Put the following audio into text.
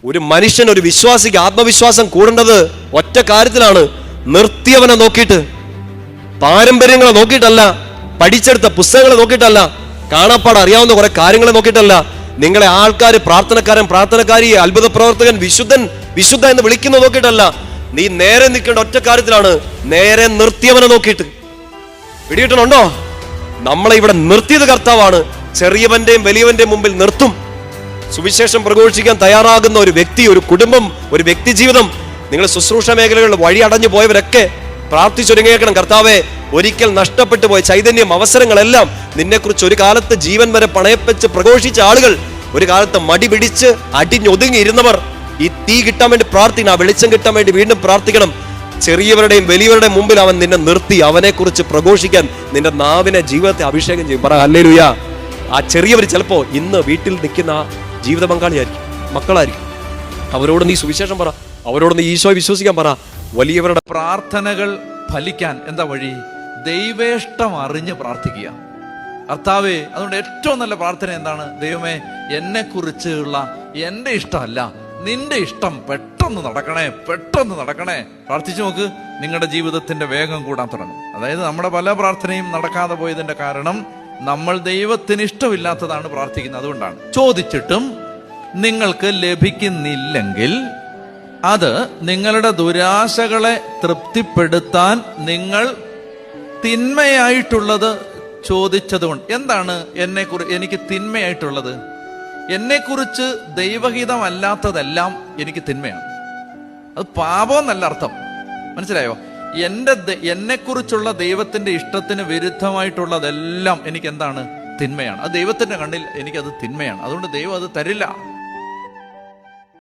ഒരു മനുഷ്യൻ, ഒരു വിശ്വാസിക്ക് ആത്മവിശ്വാസം കൂടേണ്ടത് ഒറ്റ കാര്യത്തിലാണ്: നിർത്തിയവനെ നോക്കിയിട്ട്, പാരമ്പര്യങ്ങളെ നോക്കിയിട്ടല്ല, പഠിച്ചെടുത്ത പുസ്തകങ്ങളെ നോക്കിയിട്ടല്ല, കാണാപ്പാട് അറിയാവുന്ന കുറെ കാര്യങ്ങളെ നോക്കിയിട്ടല്ല. നിങ്ങളെ ആൾക്കാർ പ്രാർത്ഥനക്കാരി, അത്ഭുത പ്രവർത്തകൻ, വിശുദ്ധ എന്ന് വിളിക്കുന്നത് നോക്കിയിട്ടല്ല. നീ നേരെ നിൽക്കേണ്ട ഒറ്റ കാര്യത്തിലാണ്: നേരെ നിർത്തിയവനെ നോക്കിയിട്ട്. പിടികിട്ടണുണ്ടോ? നമ്മളെ ഇവിടെ നിർത്തിയത് കർത്താവാണ്. ചെറിയവന്റെയും വലിയവന്റെയും മുമ്പിൽ നിർത്തും. സുവിശേഷം പ്രഘോഷിക്കാൻ തയ്യാറാകുന്ന ഒരു വ്യക്തി, ഒരു കുടുംബം, ഒരു വ്യക്തി ജീവിതം, നിങ്ങൾ ശുശ്രൂഷ മേഖലകളിൽ വഴി അടഞ്ഞു പോയവരൊക്കെ പ്രാർത്ഥിച്ചൊരുങ്ങേക്കണം. കർത്താവെ, ഒരിക്കൽ നഷ്ടപ്പെട്ടു പോയ ചൈതന്യം, അവസരങ്ങളെല്ലാം നിന്നെക്കുറിച്ച് ഒരു കാലത്ത് ജീവൻ വരെ പണയപ്പെച്ച് പ്രഘോഷിച്ച ആളുകൾ, ഒരു കാലത്ത് മടി പിടിച്ച് അടിഞ്ഞൊതുങ്ങിയിരുന്നവർ, ഈ തീ കിട്ടാൻ വേണ്ടി പ്രാർത്ഥിക്കണം, ആ വെളിച്ചം കിട്ടാൻ വേണ്ടി വീണ്ടും പ്രാർത്ഥിക്കണം. ചെറിയവരുടെയും വലിയവരുടെയും മുമ്പിൽ അവൻ നിന്നെ നിർത്തി അവനെ കുറിച്ച് പ്രഘോഷിക്കാൻ നിന്റെ നാവിനെ, ജീവിതത്തെ അഭിഷേകം ചെയ്യും. പറ ഹല്ലേലൂയ. ആ ചെറിയവർ ചിലപ്പോ ഇന്ന് വീട്ടിൽ നിൽക്കുന്ന ജീവിത പങ്കാളിയായിരിക്കും, മക്കളായിരിക്കും. അവരോട് നീ സുവിശേഷം പറ, അവരോട് നീ ഈശോയെ വിശ്വസിക്കാൻ പറ. വലിയവരുടെ പ്രാർത്ഥനകൾ ഫലിക്കാൻ എന്താ വഴി? ദൈവേഷ്ടം അറിഞ്ഞ് പ്രാർത്ഥിക്കുക. കർത്താവേ, അതുകൊണ്ട് ഏറ്റവും നല്ല പ്രാർത്ഥന എന്താണ്? ദൈവമേ, എന്നെ കുറിച്ചുള്ള എന്റെ ഇഷ്ടമല്ല, നിന്റെ ഇഷ്ടം പെട്ടെന്ന് നടക്കണേ. പ്രാർത്ഥിച്ചു നോക്ക്, നിങ്ങളുടെ ജീവിതത്തിന്റെ വേഗം കൂടാൻ തുടങ്ങും. അതായത് നമ്മുടെ പല പ്രാർത്ഥനയും നടക്കാതെ പോയതിന്റെ കാരണം നമ്മൾ ദൈവത്തിന് ഇഷ്ടമില്ലാത്തതാണ് പ്രാർത്ഥിക്കുന്നത്. അതുകൊണ്ടാണ്. ചോദിച്ചിട്ടും നിങ്ങൾക്ക് ലഭിക്കുന്നില്ലെങ്കിൽ അത് നിങ്ങളുടെ ദുരാശകളെ തൃപ്തിപ്പെടുത്താൻ നിങ്ങൾ തിന്മയായിട്ടുള്ളത് ചോദിച്ചതുകൊണ്ട്. എന്താണ് എനിക്ക് തിന്മയായിട്ടുള്ളത്? എന്നെക്കുറിച്ച് ദൈവഹിതമല്ലാത്തതെല്ലാം എനിക്ക് തിന്മയാണ്. അത് പാപം എന്നല്ല അർത്ഥം, മനസ്സിലായോ? എന്നെക്കുറിച്ചുള്ള ദൈവത്തിന്റെ ഇഷ്ടത്തിന് വിരുദ്ധമായിട്ടുള്ളതെല്ലാം എനിക്ക് എന്താണ്? തിന്മയാണ്. അത് ദൈവത്തിന്റെ കണ്ണിൽ എനിക്കത് തിന്മയാണ്. അതുകൊണ്ട് ദൈവം അത് തരില്ല.